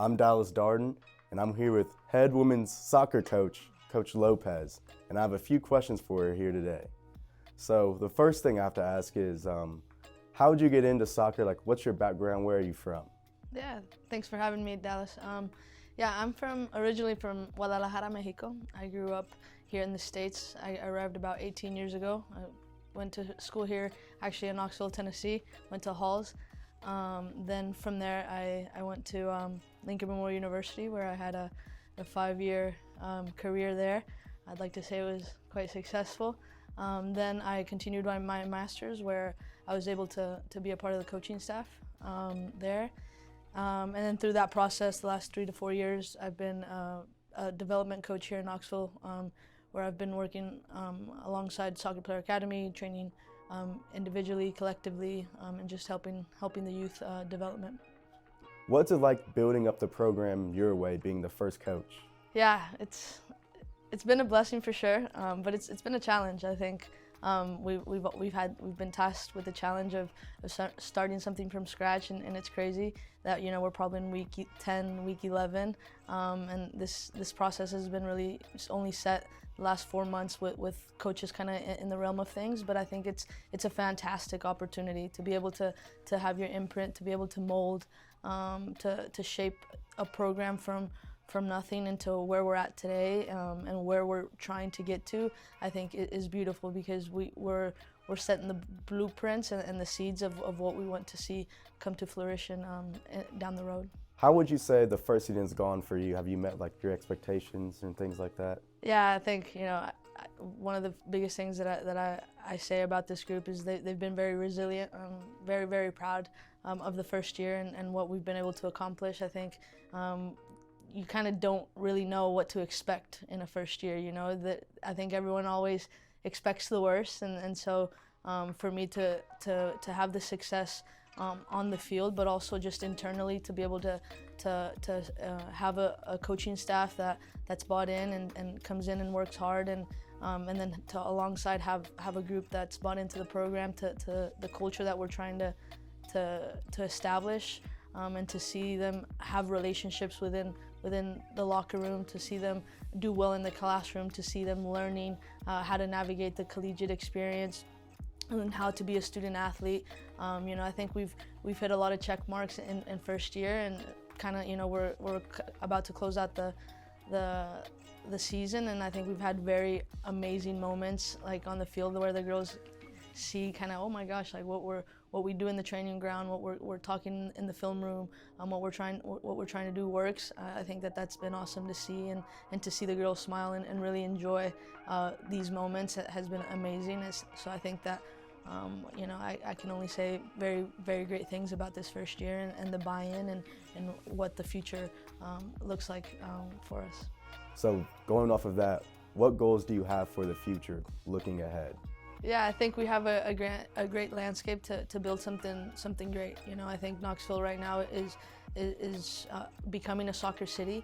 I'm Dallas Darden, and I'm here with head women's soccer coach, Coach Lopez, and I have a few questions for her here today. So the first thing I have to ask is, how would you get into soccer? Like, what's your background? Where are you from? Yeah, thanks for having me, Dallas. I'm originally from Guadalajara, Mexico. I grew up here in the States. I arrived about 18 years ago. I went to school here, actually in Knoxville, Tennessee, went to Halls. Then from there, I went to Lincoln Memorial University, where I had a 5-year career there. I'd like to say it was quite successful. Then I continued my master's, where I was able to be a part of the coaching staff there. And then through that process, the last 3 to 4 years, I've been a development coach here in Knoxville, where I've been working alongside Soccer Player Academy, training individually, collectively, and just helping the youth development. What's it like building up the program your way, being the first coach? Yeah, it's been a blessing for sure, but it's been a challenge. I think we've been tasked with the challenge of starting something from scratch, and it's crazy that we're probably in week 10, week 11, and this process has been really only set the last 4 months with coaches kind of in the realm of things. But I think it's a fantastic opportunity to be able to have your imprint, to be able to mold, to shape a program from nothing into where we're at today, and where we're trying to get to. I think it is beautiful because we're setting the blueprints and the seeds of what we want to see come to fruition down the road. How would you say the first season's gone for you? Have you met like your expectations and things like that? Yeah, I think one of the biggest things that I say about this group is they've been very resilient. I'm very, very proud of the first year and what we've been able to accomplish. I think you kind of don't really know what to expect in a first year. That I think everyone always expects the worst, and so for me to have the success on the field, but also just internally to be able to have a coaching staff that's bought in and comes in and works hard, and then to alongside have a group that's bought into the program, to the culture that we're trying to establish, and to see them have relationships within the locker room, to see them do well in the classroom, to see them learning how to navigate the collegiate experience and how to be a student athlete. I think we've hit a lot of check marks in first year, and kind of we're about to close out the season, and I think we've had very amazing moments like on the field where the girls see kind of, oh my gosh, like what we do in the training ground, what we're talking in the film room, what we're trying to do works. I think that's been awesome to see, and to see the girls smile and really enjoy these moments has been amazing. So I think that I can only say very, very great things about this first year and the buy-in and what the future looks like for us. So going off of that, what goals do you have for the future looking ahead? Yeah, I think we have a great landscape to build something great. I think Knoxville right now is becoming a soccer city.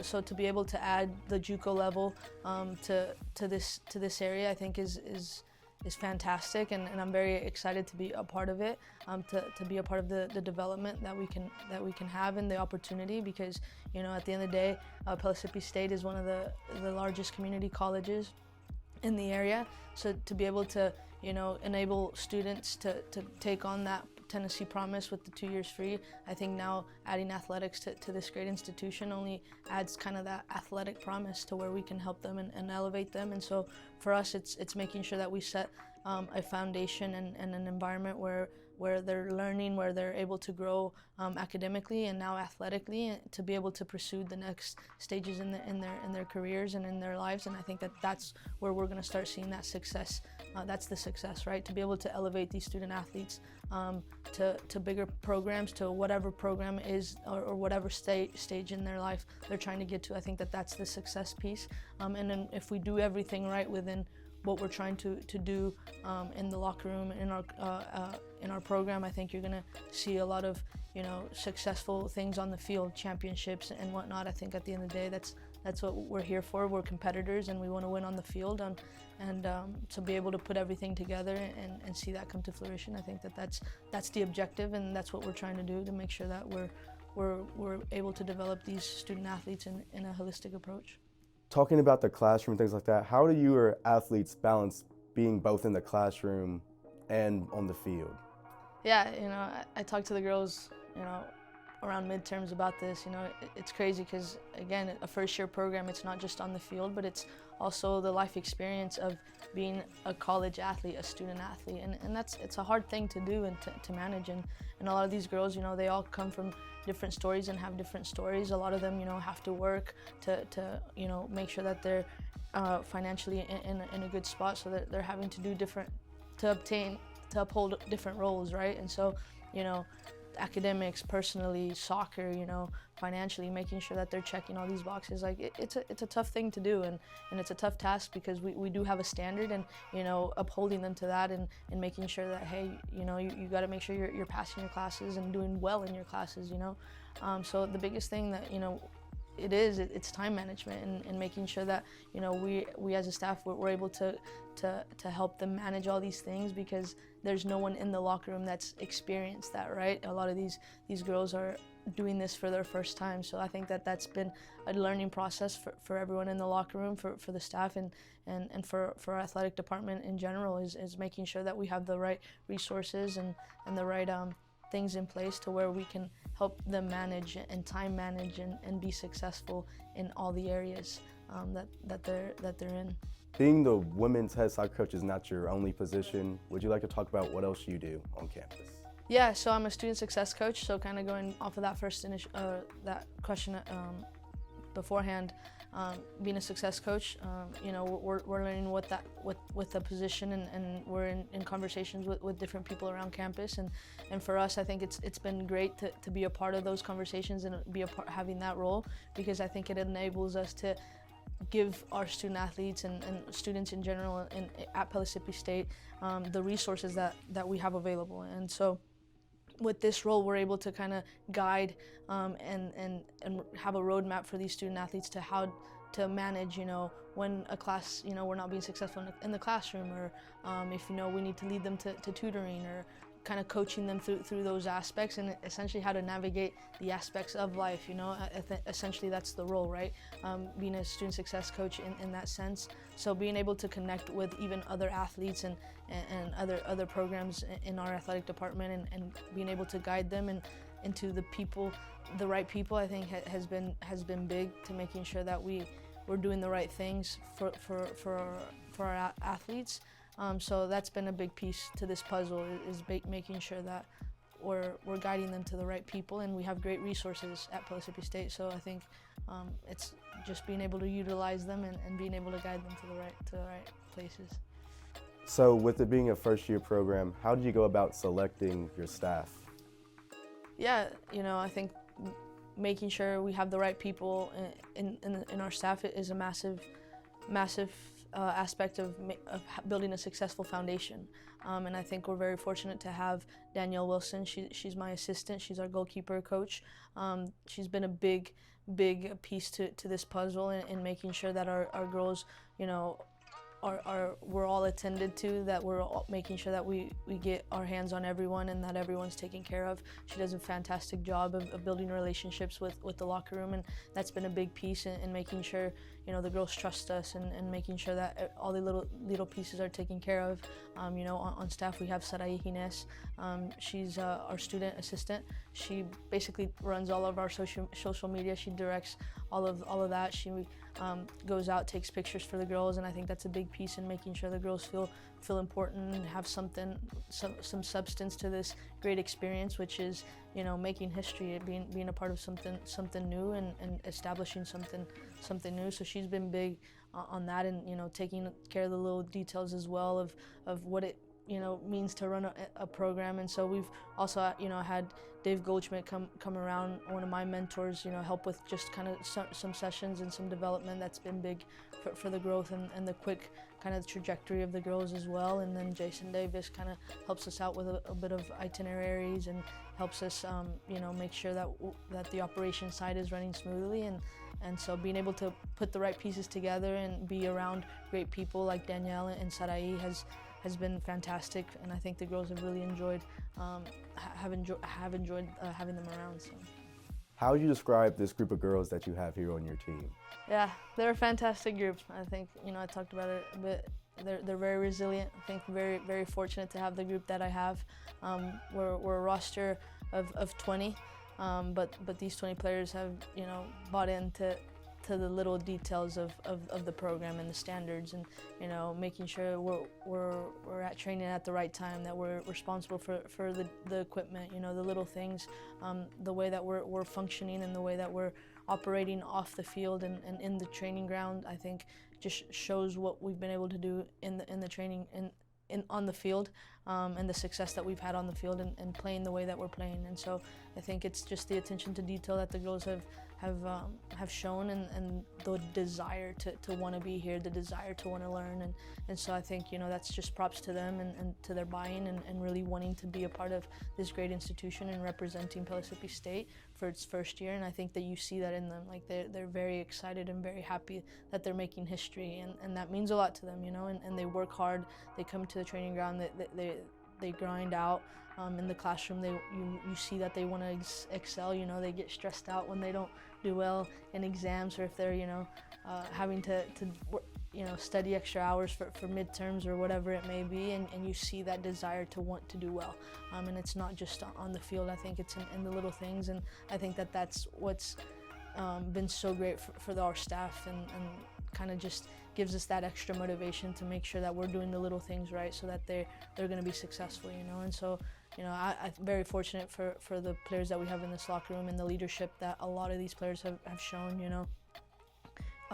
So to be able to add the JUCO level to this area, I think is fantastic, and I'm very excited to be a part of it, to be a part of the development that we can have, and the opportunity, because at the end of the day, Pellissippi State is one of the largest community colleges in the area. So to be able to enable students to take on that Tennessee promise with the 2 years free, I think now adding athletics to this great institution only adds kind of that athletic promise to where we can help them and elevate them. And so for us, it's making sure that we set a foundation and an environment where they're learning, where they're able to grow academically and now athletically, and to be able to pursue the next stages in their careers and in their lives. And I think that's where we're going to start seeing that success. That's the success, right? To be able to elevate these student athletes to bigger programs, to whatever program is or whatever stage in their life they're trying to get to. I think that's the success piece. And then if we do everything right within what we're trying to do in the locker room, in our program, I think you're gonna see a lot of successful things on the field, championships and whatnot. I think at the end of the day, that's what we're here for. We're competitors and we want to win on the field, and to be able to put everything together and see that come to fruition, I think that's the objective, and that's what we're trying to do, to make sure that we're able to develop these student athletes in a holistic approach. Talking about the classroom and things like that, how do your athletes balance being both in the classroom and on the field? Yeah, I talk to the girls, around midterms about this. It's crazy because, again, a first-year program, it's not just on the field, but it's also the life experience of being a college athlete, a student athlete, and it's a hard thing to do and to manage. And a lot of these girls, they all come from different stories and have different stories. A lot of them, have to work to make sure that they're financially in a good spot, so that they're having to do different to uphold different roles, right? And so, academics, personally, soccer, financially, making sure that they're checking all these boxes. Like it's a tough thing to do, and it's a tough task because we do have a standard, and upholding them to that, and making sure that, hey, you got to make sure you're passing your classes and doing well in your classes. So the biggest thing that it's time management, and making sure that we as a staff we're able to help them manage all these things, because there's no one in the locker room that's experienced that, right? A lot of these girls are doing this for their first time, so I think that's been a learning process for everyone in the locker room, for the staff, and for our athletic department in general, is making sure that we have the right resources and the right things in place to where we can help them manage and time manage and be successful in all the areas that they're in. Being the women's head soccer coach is not your only position. Would you like to talk about what else you do on campus? Yeah, so I'm a student success coach. So kind of going off of that first that question beforehand, being a success coach, we're learning what the position, and we're in conversations with different people around campus, and for us, I think it's been great to be a part of those conversations and be having that role, because I think it enables us to give our student athletes and students in general at Pellissippi State the resources that we have available. And so with this role, we're able to kind of guide and have a roadmap for these student athletes to how to manage, when a class, we're not being successful in the classroom, or if, we need to lead them to tutoring, or kind of coaching them through those aspects, and essentially how to navigate the aspects of life. Essentially that's the role, right? Being a student success coach in that sense. So being able to connect with even other athletes and other programs in our athletic department, and being able to guide them and into the right people, I think has been big to making sure that we're doing the right things for our athletes. So that's been a big piece to this puzzle, is making sure that we're guiding them to the right people, and we have great resources at Pellissippi State. So I think it's just being able to utilize them and being able to guide them to the right places. So with it being a first-year program, how did you go about selecting your staff? Yeah, I think making sure we have the right people in our staff is a massive aspect of building a successful foundation. And I think we're very fortunate to have Danielle Wilson. She's my assistant. She's our goalkeeper coach. She's been a big piece to this puzzle in making sure that our girls, we're all attended to, that we're all making sure that we get our hands on everyone and that everyone's taken care of. She does a fantastic job of building relationships with the locker room, and that's been a big piece in making sure the girls trust us, and making sure that all the little pieces are taken care of. On staff we have Sarai Hines. She's our student assistant. She basically runs all of our social media. She directs all of that. She goes out, takes pictures for the girls, and I think that's a big piece in making sure the girls feel important and have some substance to this great experience, which is making history, being a part of something new, and establishing something new. So she's been big on that, and taking care of the little details as well of what it means to run a program. And so we've also had Dave Goldschmidt come around, one of my mentors, help with just kind of some sessions and some development. That's been big for the growth and the quick kind of trajectory of the girls as well. And then Jason Davis kind of helps us out with a bit of itineraries, and helps us make sure that the operation side is running smoothly. And so being able to put the right pieces together and be around great people like Danielle and Sarai has been fantastic, and I think the girls have really enjoyed having them around. So. How would you describe this group of girls that you have here on your team? Yeah, they're a fantastic group. I think, I talked about it a bit. They're very resilient. I think very fortunate to have the group that I have. We're a roster of 20, but these 20 players have bought into the little details of the program and the standards, and making sure we're at training at the right time, that we're responsible for the equipment, the little things, the way that we're functioning and the way that we're operating off the field and in the training ground. I think just shows what we've been able to do in the training on the field, and the success that we've had on the field and playing the way that we're playing. And so I think it's just the attention to detail that the girls have shown, and the desire to want to be here, the desire to want to learn, and so I think that's just props to them and to their buy-in and really wanting to be a part of this great institution and representing Pellissippi State for its first year. And I think that you see that in them, like they're very excited and very happy that they're making history, and that means a lot to them, and they work hard. They come to the training ground, they grind out. In the classroom, you see that they want to excel. They get stressed out when they don't do well in exams, or if they're having to study extra hours for midterms or whatever it may be, and you see that desire to want to do well. And it's not just on the field. I think it's in the little things, and I think that's what's been so great for our staff, and kind of just gives us that extra motivation to make sure that we're doing the little things right, so that they're going to be successful, And so, I'm very fortunate for the players that we have in this locker room and the leadership that a lot of these players have shown,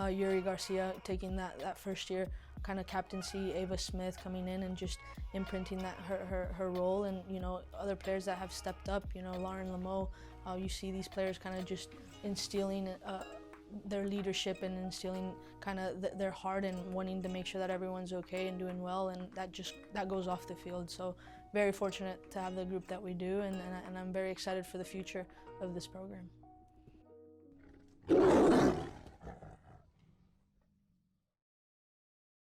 Yuri Garcia taking that first year kind of captaincy, Ava Smith coming in and just imprinting that her role, and other players that have stepped up, Lauren Lameau. You see these players kind of just instilling their leadership and instilling kind of their heart and wanting to make sure that everyone's okay and doing well, and that goes off the field. So very fortunate to have the group that we do, and I'm very excited for the future of this program.